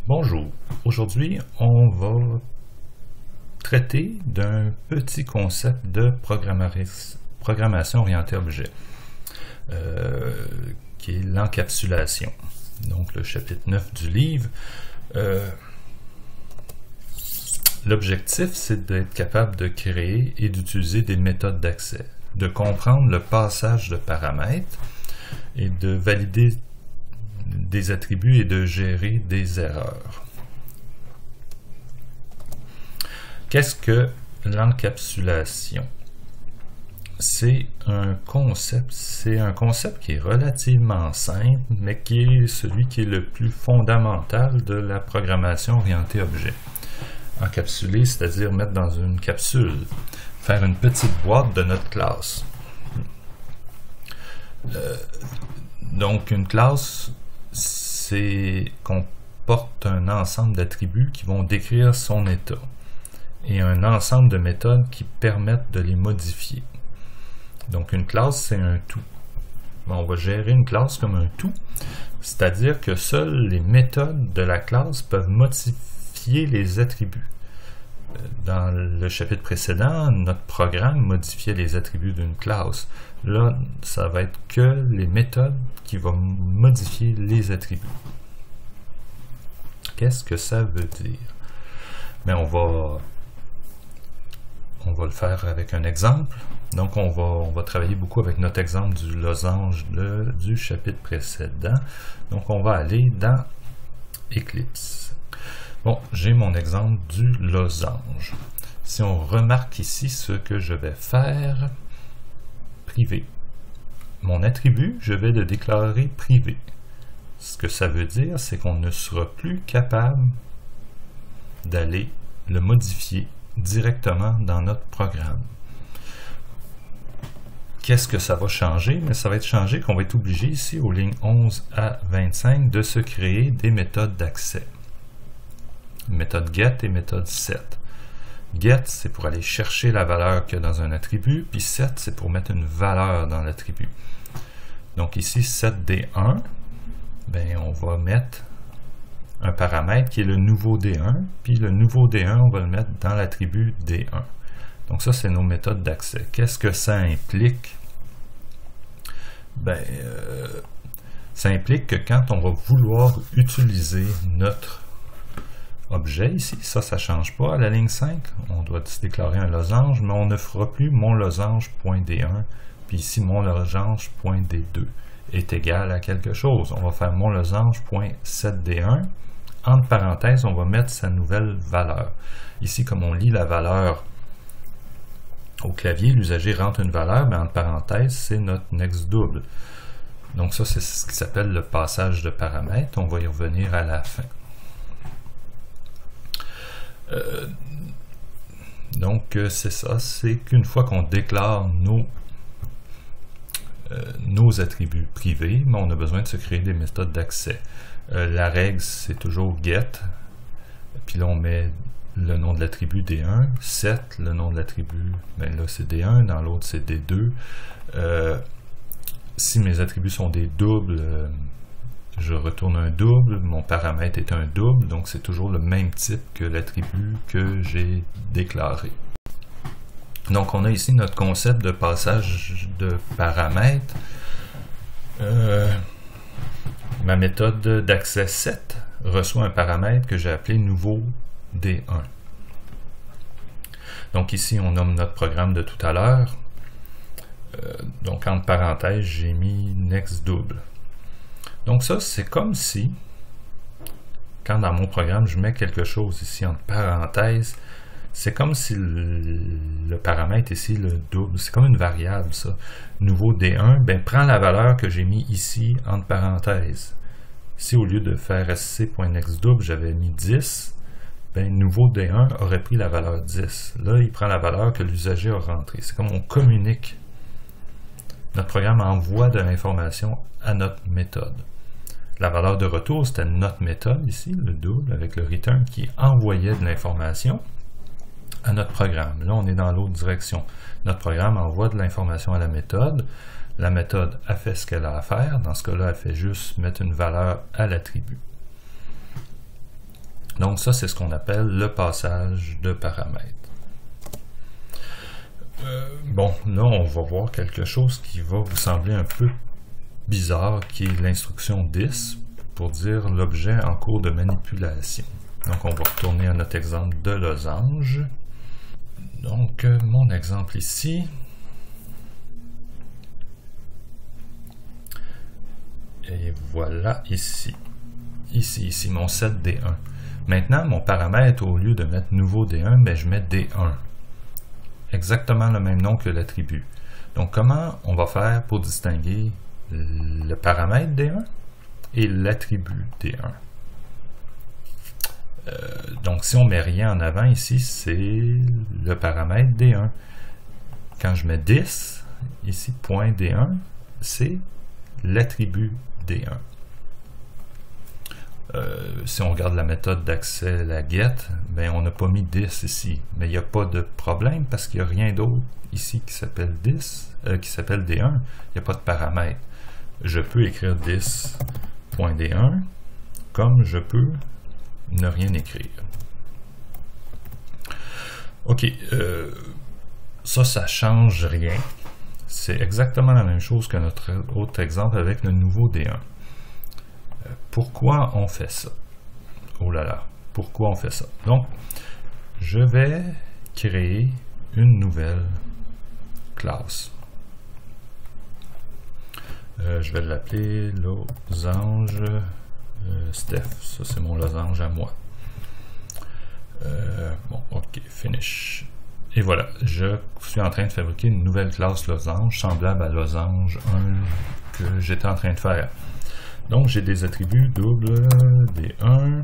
Bonjour, aujourd'hui on va traiter d'un petit concept de programmation orientée objet qui est l'encapsulation. Donc le chapitre 9 du livre. L'objectif, c'est d'être capable de créer et d'utiliser des méthodes d'accès, de comprendre le passage de paramètres et de valider des attributs et de gérer des erreurs. Qu'est-ce que l'encapsulation? C'est un concept qui est relativement simple, mais qui est celui qui est le plus fondamental de la programmation orientée objet. Encapsuler, c'est-à-dire mettre dans une capsule, faire une petite boîte de notre classe. Donc une classe, comporte un ensemble d'attributs qui vont décrire son état et un ensemble de méthodes qui permettent de les modifier. Donc une classe, c'est un tout. On va gérer une classe comme un tout, c'est-à-dire que seules les méthodes de la classe peuvent modifier les attributs. Dans le chapitre précédent, notre programme modifiait les attributs d'une classe. Là, ça va être que les méthodes qui vont modifier les attributs. Qu'est-ce que ça veut dire? Bien, on va le faire avec un exemple. Donc, on va travailler beaucoup avec notre exemple du losange du chapitre précédent. Donc, on va aller dans Eclipse. Bon, j'ai mon exemple du losange. Si on remarque ici ce que je vais faire, privé. Mon attribut, je vais le déclarer privé. Ce que ça veut dire, c'est qu'on ne sera plus capable d'aller le modifier directement dans notre programme. Qu'est-ce que ça va changer? Mais ça va être changé qu'on va être obligé ici aux lignes 11 à 25 de se créer des méthodes d'accès. Méthode get et méthode set. Get, c'est pour aller chercher la valeur qu'il y a dans un attribut, puis set, c'est pour mettre une valeur dans l'attribut. Donc ici, setD1, ben, on va mettre un paramètre qui est le nouveau D1, puis le nouveau D1, on va le mettre dans l'attribut D1. Donc ça, c'est nos méthodes d'accès. Qu'est-ce que ça implique? Ben, ça implique que quand on va vouloir utiliser notre objet ici, ça ne change pas. À la ligne 5, on doit se déclarer un losange, mais on ne fera plus mon losange.d1, puis ici mon losange.d2 est égal à quelque chose. On va faire mon losange.setd1. Entre parenthèses, on va mettre sa nouvelle valeur. Ici, comme on lit la valeur au clavier, l'usager rentre une valeur, mais entre parenthèses, c'est notre next double. Donc ça, c'est ce qui s'appelle le passage de paramètres. On va y revenir à la fin. Donc c'est ça, c'est qu'une fois qu'on déclare nos attributs privés, mais on a besoin de se créer des méthodes d'accès. La règle, c'est toujours get, puis là on met le nom de l'attribut D1, set, le nom de l'attribut, ben là c'est D1, dans l'autre c'est D2. Si mes attributs sont des doubles, je retourne un double, mon paramètre est un double, donc c'est toujours le même type que l'attribut que j'ai déclaré. Donc on a ici notre concept de passage de paramètres. Ma méthode d'accès set reçoit un paramètre que j'ai appelé nouveau D1. Donc ici on nomme notre programme de tout à l'heure. Donc entre parenthèses j'ai mis next double. Donc ça, c'est comme si, quand dans mon programme, je mets quelque chose ici entre parenthèses, c'est comme si le paramètre ici, le double, c'est comme une variable, ça. Nouveau D1, ben, prend la valeur que j'ai mis ici entre parenthèses. Si au lieu de faire sc.nextDouble, j'avais mis 10, ben, nouveau D1 aurait pris la valeur 10. Là, il prend la valeur que l'usager a rentrée. C'est comme on communique. Notre programme envoie de l'information à notre méthode. La valeur de retour, c'était notre méthode ici, le double, avec le return qui envoyait de l'information à notre programme. Là, on est dans l'autre direction. Notre programme envoie de l'information à la méthode. La méthode a fait ce qu'elle a à faire. Dans ce cas-là, elle fait juste mettre une valeur à l'attribut. Donc ça, c'est ce qu'on appelle le passage de paramètres. Bon, là, on va voir quelque chose qui va vous sembler un peu bizarre, qui est l'instruction this, pour dire l'objet en cours de manipulation. Donc, on va retourner à notre exemple de losange. Donc, mon exemple ici. Et voilà ici. Ici, mon set D1. Maintenant, mon paramètre, au lieu de mettre nouveau D1, ben, je mets D1. Exactement le même nom que l'attribut. Donc, comment on va faire pour distinguer le paramètre D1 et l'attribut D1? Donc, si on ne met rien en avant ici, c'est le paramètre D1. Quand je mets 10, ici, point D1, c'est l'attribut D1. Si on regarde la méthode d'accès, la get, ben on n'a pas mis 10 ici. Mais il n'y a pas de problème parce qu'il n'y a rien d'autre ici qui s'appelle 10, qui s'appelle D1. Il n'y a pas de paramètre. Je peux écrire 10.D1 comme je peux ne rien écrire. Ok, ça change rien. C'est exactement la même chose que notre autre exemple avec le nouveau D1. Pourquoi on fait ça? Oh là là, pourquoi on fait ça? Donc, je vais créer une nouvelle classe. Je vais l'appeler losange Steph. Ça, c'est mon losange à moi. Bon, ok, finish. Et voilà, je suis en train de fabriquer une nouvelle classe losange semblable à losange 1 que j'étais en train de faire. Donc, j'ai des attributs double D1,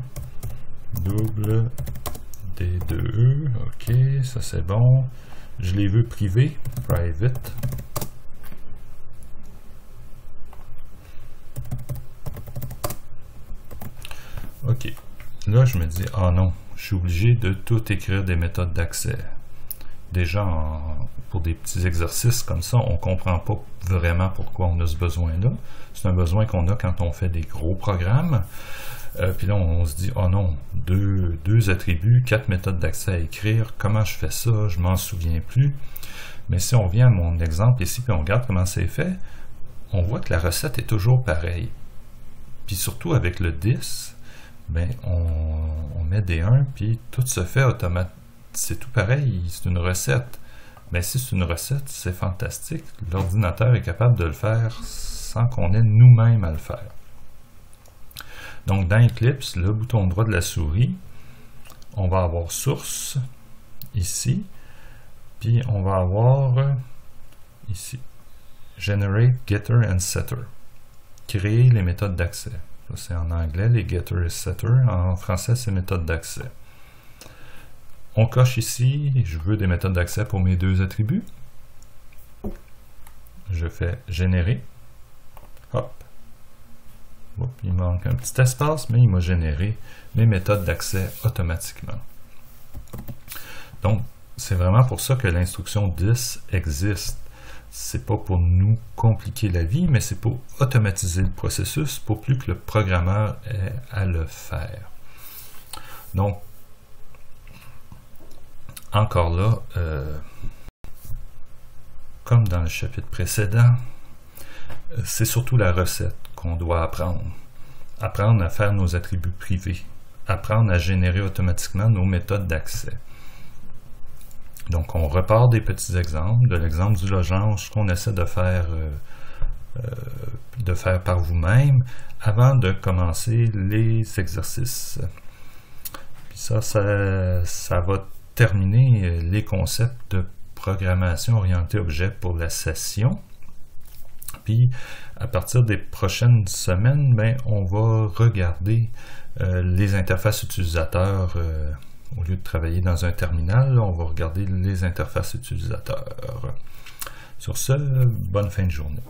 double D2, ok, ça c'est bon. Je les veux privés, private. Ok, là je me dis, ah non, je suis obligé de tout écrire des méthodes d'accès. Déjà, pour des petits exercices comme ça, on ne comprend pas vraiment pourquoi on a ce besoin-là. C'est un besoin qu'on a quand on fait des gros programmes. Puis là, on se dit, oh non, deux attributs, 4 méthodes d'accès à écrire. Comment je fais ça? Je m'en souviens plus. Mais si on vient à mon exemple ici, puis on regarde comment c'est fait, on voit que la recette est toujours pareille. Puis surtout avec le 10, ben, on met des 1, puis tout se fait automatiquement. C'est tout pareil, c'est une recette. Mais si c'est une recette, c'est fantastique. L'ordinateur est capable de le faire sans qu'on ait nous-mêmes à le faire. Donc dans Eclipse, le bouton droit de la souris, on va avoir source ici, puis on va avoir ici generate, getter and setter. Créer les méthodes d'accès. C'est en anglais les getter et setter. En français, c'est méthode d'accès. On coche ici, je veux des méthodes d'accès pour mes deux attributs. Je fais générer. Hop. Oups, il manque un petit espace, mais il m'a généré mes méthodes d'accès automatiquement. Donc, c'est vraiment pour ça que l'instruction this existe. C'est pas pour nous compliquer la vie, mais c'est pour automatiser le processus pour plus que le programmeur ait à le faire. Donc, encore là, comme dans le chapitre précédent, c'est surtout la recette qu'on doit apprendre. Apprendre à faire nos attributs privés. Apprendre à générer automatiquement nos méthodes d'accès. Donc, on repart des petits exemples, de l'exemple du losange qu'on essaie de faire par vous-même avant de commencer les exercices. Puis ça va terminer les concepts de programmation orientée objet pour la session. Puis, à partir des prochaines semaines, ben, on va regarder les interfaces utilisateurs. Au lieu de travailler dans un terminal, là, on va regarder les interfaces utilisateurs. Sur ce, bonne fin de journée.